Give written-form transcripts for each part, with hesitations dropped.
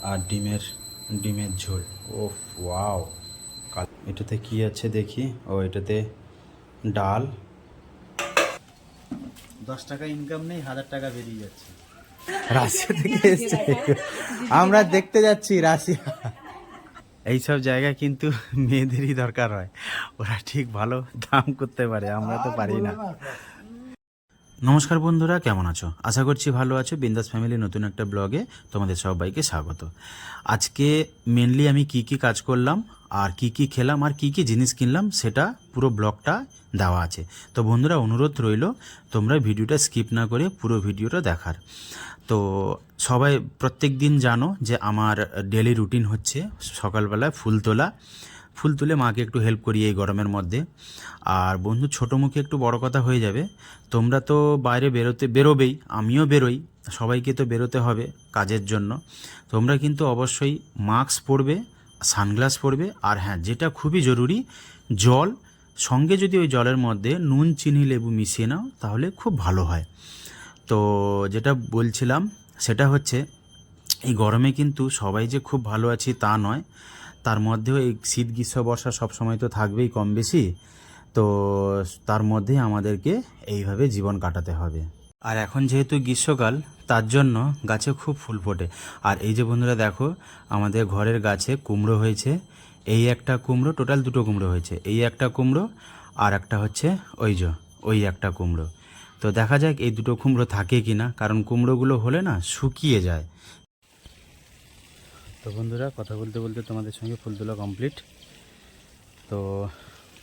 আর ডিমের ঝোল। ওফ ওয়াও! এটাতে কি আছে দেখি। ও এটাতে ডাল। 10 টাকা ইনকাম নেই, 1000 টাকা বেরিয়ে যাচ্ছে। রাশিয়া থেকে এসছে, আমরা দেখতে যাচ্ছি রাশিয়া। এইসব জায়গা কিন্তু মেয়েদেরই দরকার হয়, ওরা ঠিক ভালো দাম করতে পারে, আমরা তো পারি না। নমস্কার বন্ধুরা, কেমন আছো? আশা করছি ভালো আছো। বিন্দাস ফ্যামিলি নতুন একটা ব্লগে তোমাদের সবাইকে স্বাগত। আজকে মেনলি আমি কি কি কাজ করলাম আর কি কি খেলাম আর কি কি জিনিস কিনলাম সেটা পুরো ব্লগটা দেওয়া আছে। তো বন্ধুরা, অনুরোধ রইল তোমরা ভিডিওটা স্কিপ না করে পুরো ভিডিওটা দেখার। তো সবাই প্রত্যেক দিন জানো যে আমার ডেলি রুটিন হচ্ছে সকালবেলায় ফুল তুলে মাকে একটু হেল্প করি এই গরমের মধ্যে। আর বন্ধু, ছোটো মুখে একটু বড় কথা হয়ে যাবে, তোমরা তো বাইরে বেরোবেই, আমিও বেরোই, সবাইকে তো বেরোতে হবে কাজের জন্য। তোমরা কিন্তু অবশ্যই মাস্ক পরবে, সানগ্লাস পরবে, আর হ্যাঁ, যেটা খুবই জরুরি, জল সঙ্গে যদি ওই জলের মধ্যে নুন, চিনি, লেবু মিশিয়ে নাও তাহলে খুব ভালো হয়। তো যেটা বলছিলাম সেটা হচ্ছে, এই গরমে কিন্তু সবাই যে খুব ভালো আছি তা নয়, তার মধ্যেও এই শীত, গ্রীষ্ম, বর্ষা সব সময় তো থাকবেই কম বেশি। তো তার মধ্যেই আমাদেরকে এইভাবে জীবন কাটাতে হবে। আর এখন যেহেতু গ্রীষ্মকাল, তার জন্য গাছে খুব ফুল ফোটে। আর এই যে বন্ধুরা দেখো, আমাদের ঘরের গাছে কুমড়ো হয়েছে। এই একটা কুমড়ো, টোটাল দুটো কুমড়ো হয়েছে। এই একটা কুমড়ো আর একটা হচ্ছে ওই একটা কুমড়ো। তো দেখা যাক এই দুটো কুমড়ো থাকে কি না, কারণ কুমড়োগুলো হলে না শুকিয়ে যায়। তো বন্ধুরা, কথা বলতে বলতে তোমাদের সঙ্গে ফুল তোলা কমপ্লিট। তো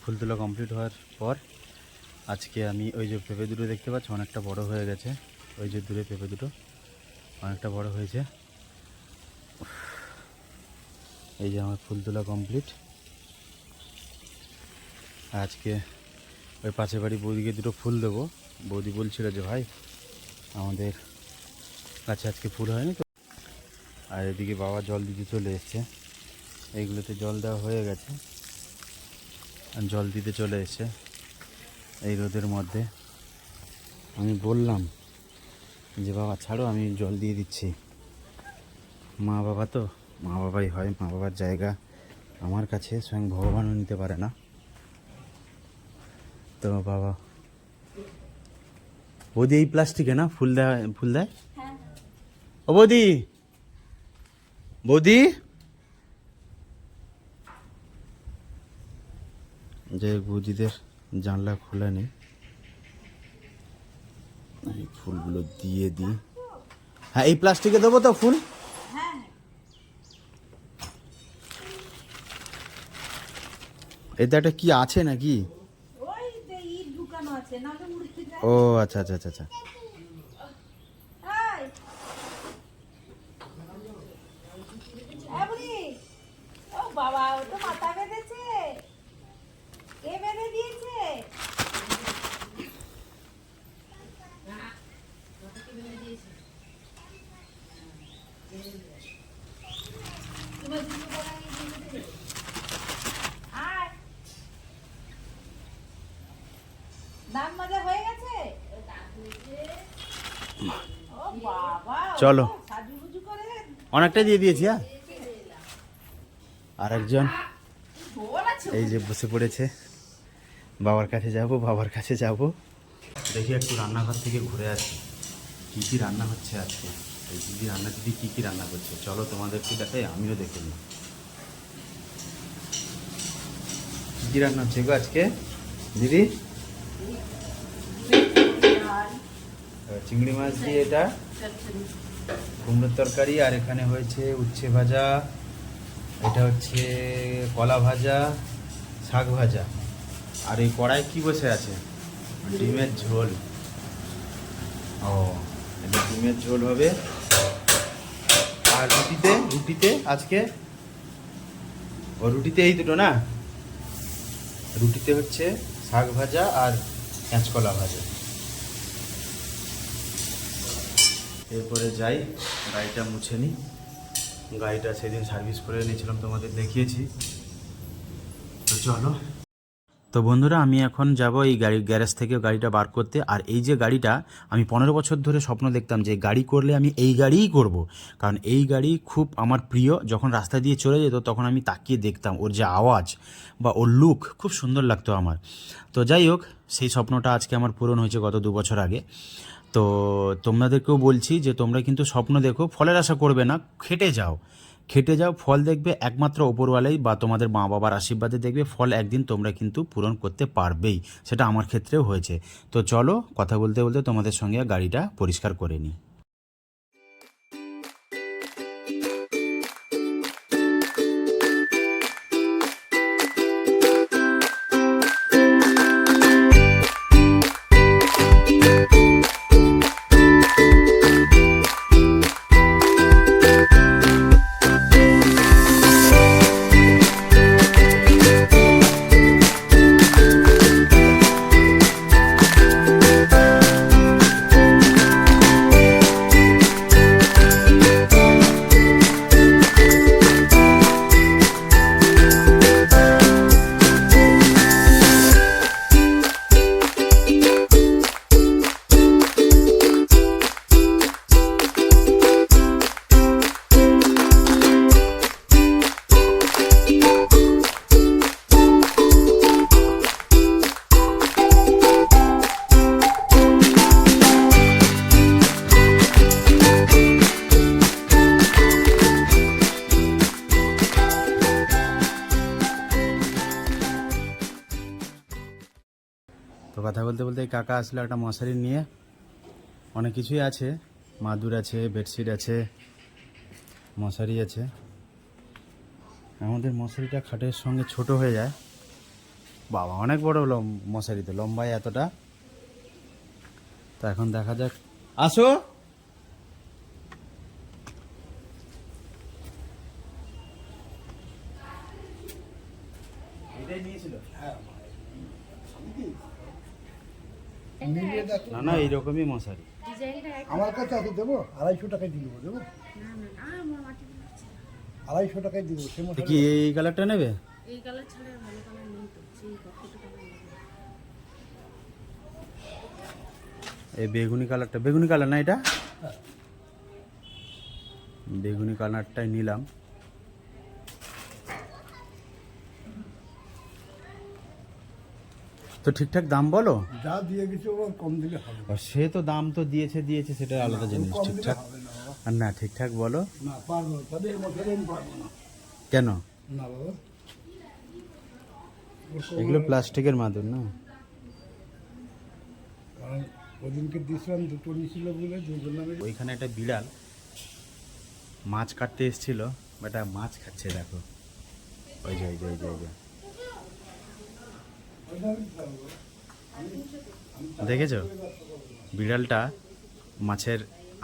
ফুল তোলা কমপ্লিট হওয়ার পর আজকে আমি ওই যে পেঁপে দুটো দেখতে পাচ্ছি অনেকটা বড় হয়ে গেছে। ওই যে দূরে পেঁপে দুটো অনেকটা বড় হয়েছে। এই যে আমার ফুল তোলা কমপ্লিট। আজকে ওই পাশের বাড়ি বৌদিকে দুটো ফুল দেবো। বৌদি বলছিল যে ভাই আমাদের কাছে আজকে ফুল হয়নি তো। আর এদিকে বাবা জল দিতে চলে এসছে, এইগুলোতে জল দেওয়া হয়ে গেছে, জল দিতে চলে এসছে এই রোদের মধ্যে। আমি বললাম যে বাবা ছাড়ো, আমি জল দিয়ে দিচ্ছি। মা বাবা তো মা বাবাই হয়, মা বাবার জায়গা আমার কাছে স্বয়ং ভগবানও নিতে পারে না। তো বাবা, বৌদি এই প্লাস্টিকে না ফুল দেয়। ও বৌদি, বৌদি, যে বৌদিদের জানলা খোলা নেই, এই ফুলগুলো দিয়ে দিই। হ্যাঁ, এই প্লাস্টিকে দেবো তো ফুল। এতে একটা কি আছে নাকি? ও আচ্ছা আচ্ছা আচ্ছা আচ্ছা। বাবা, ও তো মাথা বেঁধেছে। কে বেঁধে দিয়েছে? দাঁত মাজা হয়ে গেছে? ও বাবা, চলো, সাজুগুজু করে অনেকটা দিয়ে দিয়েছি। হ্যাঁ, আর একজন এই যে বসে পড়েছে, বাবার কাছে যাব। দেখি একটু রান্নাঘর থেকে ঘুরে আসি কী কী রান্না হচ্ছে আজকে। এই দিদি কী কী রান্না করছে চলো তোমাদেরকে দেখাই, আমিও দেখে নিই কী কী রান্না হচ্ছে গো আজকে। দিদি, চিংড়ি মাছ দিয়ে এটা কুমড়োর তরকারি, আর এখানে হয়েছে উচ্ছে ভাজা, এটা হচ্ছে কলা ভাজা, শাক ভাজা, আর এই কড়াই কি বসে আছে, ডিমের ঝোল। ও, এটা ডিমের ঝোল হবে। আর রুটিতে আজকে রুটিতে এই দুটো না, রুটিতে হচ্ছে শাক ভাজা আর কাঁচকলা ভাজা। এরপরে যাই, গাড়িটা মুছে নিই। গাড়িটা সেদিন সার্ভিস করে নিয়েছিলাম, তোমাদের দেখিয়েছি। তো চলো। তো বন্ধুরা, আমি এখন যাব এই গ্যারেজ থেকে গাড়িটা বার করতে। আর এই যে গাড়িটা, আমি 15 বছর ধরে স্বপ্ন দেখতাম যে গাড়ি করলে আমি এই গাড়িই করব, কারণ এই গাড়ি খুব আমার প্রিয়। যখন রাস্তা দিয়ে চলে যেত তখন আমি তাকিয়ে দেখতাম, ওর যে আওয়াজ বা ওর লুক খুব সুন্দর লাগতো আমার। তো যাই হোক, সেই স্বপ্নটা আজকে আমার পূরণ হয়েছে গত 2 বছর আগে। তো তোমাদেরকেও বলছি যে তোমরা কিন্তু স্বপ্ন দেখো, ফলের আশা করবে না, খেটে যাও, ফল দেখবে একমাত্র ওপরওয়ালাই বা তোমাদের মা বাবার আশীর্বাদে দেখবে ফল একদিন তোমরা কিন্তু পূরণ করতে পারবেই। সেটা আমার ক্ষেত্রেও হয়েছে। তো চলো, কথা বলতে বলতে তোমাদের সঙ্গে গাড়িটা পরিষ্কার করে নিই। তো কথা বলতে বলতে এই কাকা আসলে একটা মশারি নিয়ে। অনেক কিছুই আছে, মাদুর আছে, বেডশিট আছে, মশারি আছে। আমাদের মশারিটা খাটের সঙ্গে ছোট হয়ে যায়। বাবা, অনেক বড় মশারি, তো লম্বায় এতটা। তো এখন দেখা যাক, আসো। এটাই নিয়েছিল? না না, এইরকমই মশারি আমার কাছে আছে, দেবো 250 টাকায় দিয়ে দেবো। 250 টাকায় দিয়ে দেবো। সে মশারি কি এই কালারটা নেবে? এই কালার ছাড়া ভালো কালার নেই তো, সেই কতটা কালার নেবে। এই বেগুনি কালারটা, বেগুনি কালার না এটা? বেগুনি কালারটাই নিলাম। তো ঠিকঠাক দাম বলো। যা দিয়ে গেছে ওর কম দিলে হবে না। আর সে তো দাম তো দিয়েছে, সেটা আলাদা জিনিস। কম দিলে ঠিকঠাক হবে না বাবা। আর না, ঠিকঠাক বলো। না পারবো না, তবে এই মশারি আমি পারবো না। কেন? না বাবা, এগুলো প্লাস্টিকের মাদুর না? কারণ ওদিনকে দিয়েছিলাম, দুটো নিয়েছিল বলে দুজন আমি। ওইখানে একটা বিড়াল মাছ কাটতে এসেছিল, বেটা মাছ খাচ্ছে, দেখো। ওই যে ওই যে ওই যে ওই যে, দেখেছো? বিড়ালটা মাছের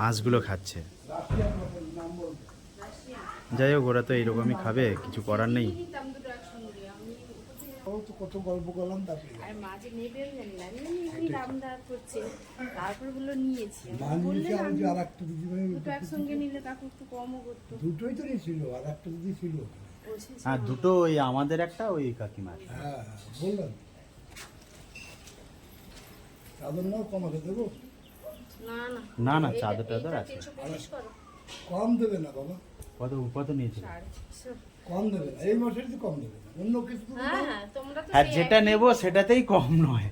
আঁশগুলো খাচ্ছে। যাই হোক, ওরা তো এইরকমই খাবে, কিছু করার নেই। ও তো কত গল্প করলাম তারপরে আর মাঝে নেবে জানি না, এমনি দাম দর করছে, তারপর গুলো নিয়েছি। মা নিয়েছে, আমি যে আর একটা দিদি ভাই দুটো একসঙ্গে নিলে কাকু একটু কমও করতো। দুটোই তো নিয়েছিল, আর একটা দিদি ছিল। হ্যাঁ, দুটো, ওই আমাদের একটা, ওই কাকিমার। হ্যাঁ বললাম, চাদর নাও কমাতে দেবো। না না না না, চাদর টাদর আছে। 325 করো। কম দেবে না বাবা, কত কত নিয়েছিল? 650। কম দেবে না, এই মাসের তো কম দেবে না, অন্য কিছু তো হ্যাঁ হ্যাঁ, তোমরা তো আর যেটা নেবো সেটাতেই কম নয়।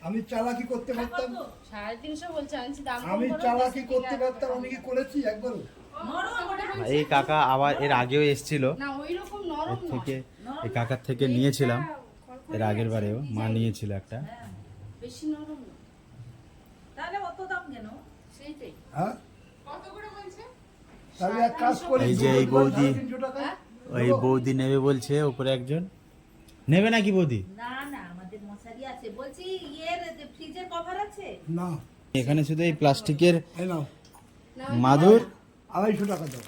আমি চালাকি করতে পারতাম, 350 বলছে, আনছি দাম কম আমি করো, চালাকি 10 করতে টাকা পারতাম, আমি কি করেছি একবারও? এই কাকা আবার এর আগেও এসেছিল, না ওই রকম এর নরম না, থেকে, এই কাকার থেকে নিয়েছিলাম এর আগের বারেও। মা নিয়েছিল একটা। বেশি নরম না। তাহলে অত দাম কেন? সেইটাই। হ্যাঁ, কত করে বলছে? তাহলে এক কাজ করি, এই যে এই বৌদি, 350 টাকা। ওই বৌদি নেবে বলছে, উপরে একজন নেবে নাকি বৌদি? না না, আমাদের মশারি আছে। বলছি ইয়ের যে ফ্রিজের কভার আছে? না, এখানে শুধু এই প্লাস্টিকের এই নাও, মাদুর 250 টাকা দাও।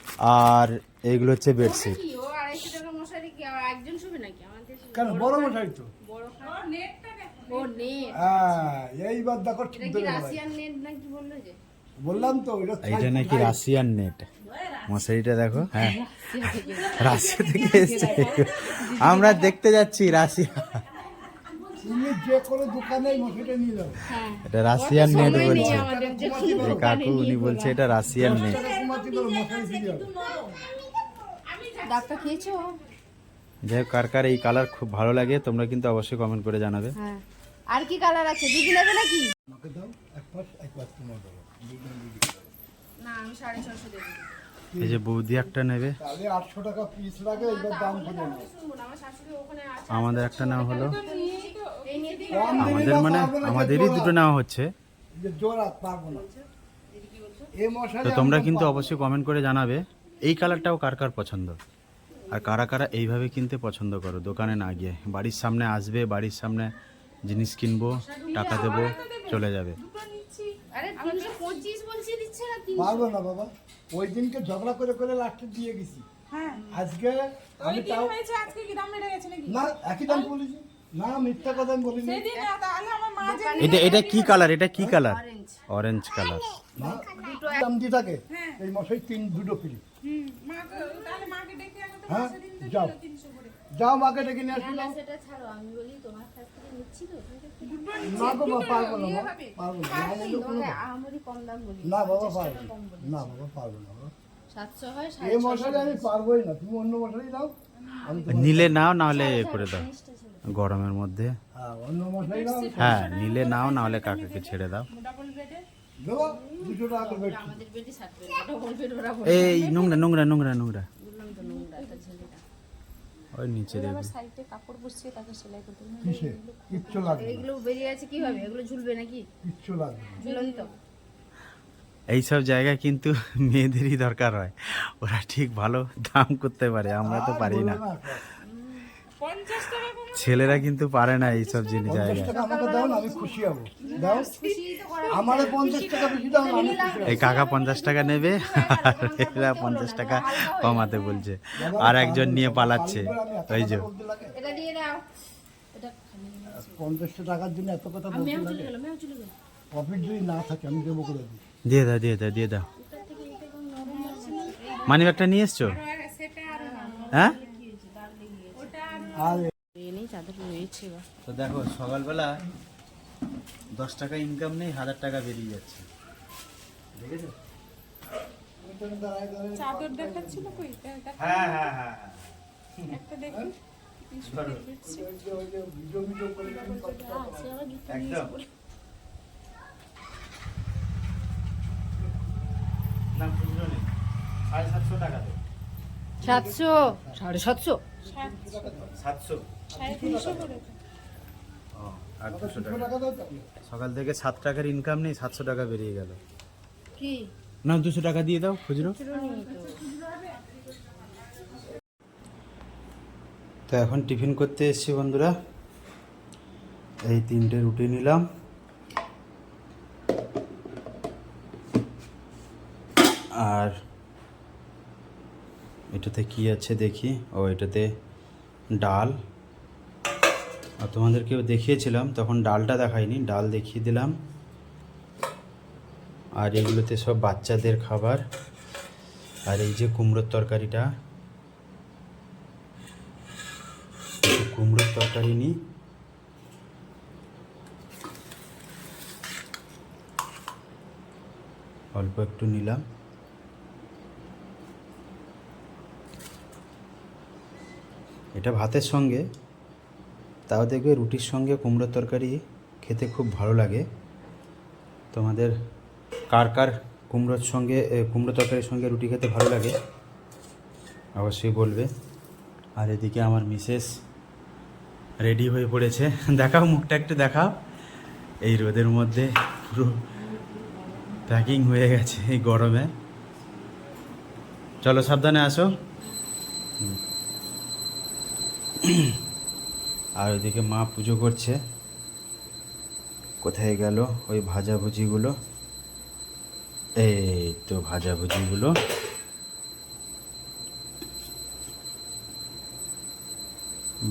আর এইগুলো হচ্ছে বেডশিট। কি ও 250 টাকা মশারি কি আর একজন শুবে নাকি? আমাদের কেন, বড় মশারি তো। বড় খাট। নেটটা দেখো। ও নেট। হ্যাঁ, এইবার দেখো ঠিক এটা কি ধরে গেল। রাশিয়ান নেট নাকি বললো যে? বললাম তো এটা এইটা নাকি রাশিয়ান নেট। মশারিটা দেখো। হ্যাঁ, রাশিয়া থেকে এসছে। আমরা দেখতে যাচ্ছি রাশিয়া। তুমি যে কোনো দোকানে মশারিটা নিয়ে যাও। হ্যাঁ এটা রাশিয়ান নেট সময় নেই বলছে আমাদের যে এই কাকু উনি বলছে এটা রাশিয়ান নেট। ঘুমাতে পারো, মশারি ফিরে যাবে। ডাক্তার খেয়েছো? যাই হোক, কার কার এই কালার খুব ভালো লাগে তোমরা কিন্তু অবশ্যই কমেন্ট করে জানাবে। হ্যাঁ আর কি কালার আছে? দিদি নেবে নাকি? আমাকে দাও এক পাশ তোমার দাও। না আমি 650 দেবো। এই যে বৌদি একটা নেবে, তাহলে 800 টাকা পিস লাগে, এবার দাম করে নাও। শুনবো না, আমার শাশুড়ি ওখানে আছে। আমাদের একটা নেওয়া হলো, এই নিয়ে দিই। কম দিলে আমাদের না, মানে পারবো না, যে আমাদেরই জোড়া। দুটো নেওয়া হচ্ছে। যে জোড়া পারবো না। এই মশারি তো তোমরা আমরা কিন্তু পারবো। অবশ্যই কমেন্ট করে জানাবে এই কালারটাও কার কার পছন্দ, আর কারা কারা এইভাবে কিনতে পছন্দ করো দোকানে না গিয়ে। বাড়ির সামনে আসবে, বাড়ির সামনে জিনিস কিনবো, টাকা দেবো, চলে যাবে। আরে 325 বলছি, দিচ্ছে না 300। পারবো না বাবা, ওই দিনকে ঝগড়া করে করে লাস্টে দিয়ে গেছি। আজকে আমি তাও আজকে কি দাম বেড়ে গেছে নাকি? না, একই দাম বলেছি না, মিথ্যা কথা আমি বলিনি। সেদিন তাহলে আমার মা যে এটা এটা কি কালার? এটা কি কালার? Orange colour. না, দাম দিয়ে থাকে এই মশাই দুটো ফ্রি। মাকে তাহলে মাকে ডেকে আনো তো হ্যাঁ সেদিন তো যাও 300 করে। যাও, মাকে ডেকে নিয়ে না আসবি। না সেটা ছাড়ো, আমি বলি তোমার কাছ থেকে নিচ্ছি তো না বাবা, পারবো না বাবা, পারবো না, না নিলে কোনো তোমাকে আমারই কম দাম বলি। না বাবা, পারবো না, না বাবা, পারবো না বাবা। 700 হয়, এই মশারি আমি পারবোই না, তুমি অন্য মশারি দাও। আমি তোমার- নিলে নাও, নাহলে এ করে দাও গরমের মধ্যে। হ্যাঁ, অন্য মশারি দাও। হ্যাঁ নিলে নাও, নাহলে কাকাকে ছেড়ে দাও। দেবো 200 টাকা করে বেশি। আমাদের বেডই 60 বেড, ডবল বেড ওরা বলে। এই নোংরা নোংরা নোংরা নোংরা বললাম তো নোংরা একটা ছেলেটা। ওই নিচে দেখবি। সাইডে কাপড় বসিয়ে তাকে সেলাই করতে হবে। কিসে? কিচ্ছু লাগবে না, এগুলো বেরিয়ে আছে কিভাবে? এগুলো ঝুলবে নাকি? কিচ্ছু লাগবে না। ঝুলনি তো? এইসব জায়গায় কিন্তু মেয়েদেরই দরকার হয়, ওরা ঠিক ভালো দাম করতে পারে, আমরা তো আর পারি বলো না। 50 টাকা কম। ছেলেরা কিন্তু পারে না এইসব জিনিস 50 জায়গায়। টাকা আমাকে দাও না, আমি খুশি হবো। দাও, খুশি তো করা। আমারে 50 টাকা বেশি দাও না, আমি খুশি হবো। এই কাকা 50 টাকা নেবে আর এরা 50 টাকা কমাতে বলছে, আর একজন নিয়ে পালাচ্ছে। ওই যে বলতে লাগে? এটা দিয়ে দাও। এটা খালি 50 টাকার জন্য এত কথা বলতে মেও চলে লাগে? গেল, মেও চলে গেল। প্রফিট যদি না থাকে আমি দেবো করে দিই। দিয়ে দাও দিয়ে দাও দিয়ে দাও। মানি ব্যাগটা নিয়ে এসছো? সেটা আরো না। হ্যাঁ আর এই নেই চাদর রয়েছে বা। তো দেখো, সকালবেলা 10 টাকা ইনকাম নেই, 1000 টাকা বেরিয়ে যাচ্ছে, দেখেছো? চাদর দেখাচ্ছিল কই? দেখ, হ্যাঁ হ্যাঁ হ্যাঁ একটা দেখি। ওই যে ভিডিও ভিডিও করে আমি কত টাকা পাবো? একদম না, খুচরো নেই, 750 টাকা দেবে। 700, 750। 700 350 করে। আর 200 200 টাকা। টাকা দাও তো। সকাল থেকে 7 টাকার ইনকাম নেই, 700 টাকা বেরিয়ে গেল। কি? না 200 টাকা দিয়ে দাও খুচরো। তো এখন টিফিন করতে এসেছি বন্ধুরা, এই 3টে রুটি নিলাম, আর এটাতে কি আছে দেখি। ও এটাতে ডাল, আর তোমাদেরকেও দেখিয়েছিলাম তখন ডালটা দেখাইনি, ডাল দেখিয়ে দিলাম। আর এগুলোতে সব বাচ্চাদের খাবার। আর এই যে কুমড়োর তরকারিটা, কুমড়োর তরকারি নিই, অল্প একটু নিলাম। এটা ভাতের সঙ্গে, তাও দেখবে রুটির সঙ্গে কুমড়োর তরকারি খেতে খুব ভালো লাগে। তোমাদের কার কার কুমড়োর সঙ্গে কুমড়ো তরকারির সঙ্গে রুটি খেতে ভালো লাগে অবশ্যই বলবে। আর এদিকে আমার মিসেস রেডি হয়ে পড়েছে, দেখাও মুখটা একটু দেখাও। এই রোদের মধ্যে পুরো প্যাকিং হয়ে গেছে এই গরমে। চলো সাবধানে আসো। আর ওইদিকে মা পুজো করছে। কোথায় গেল ওই ভাজাভুজিগুলো? এই তো ভাজাভুজিগুলো।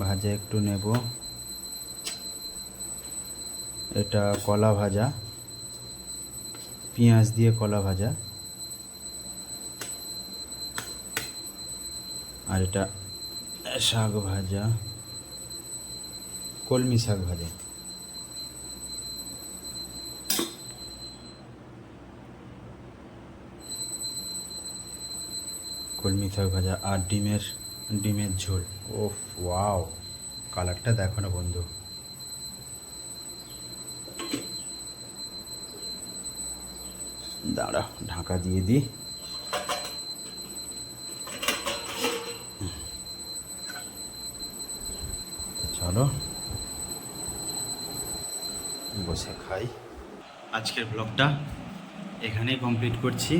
ভাজা একটু নেব। এটা কলা ভাজা, পেঁয়াজ দিয়ে কলা ভাজা। আর এটা শাক ভাজা, কলমি শাক ভাজা। কলমি শাক ভাজা আর ডিমের ঝোল। ওফ ওয়াও, কালারটা দেখো না বন্ধু। দাঁড়া, ঢাকা দিয়ে দিই। চলো বসে খাই। আজকের ব্লগটা এখানেই কমপ্লিট করছি।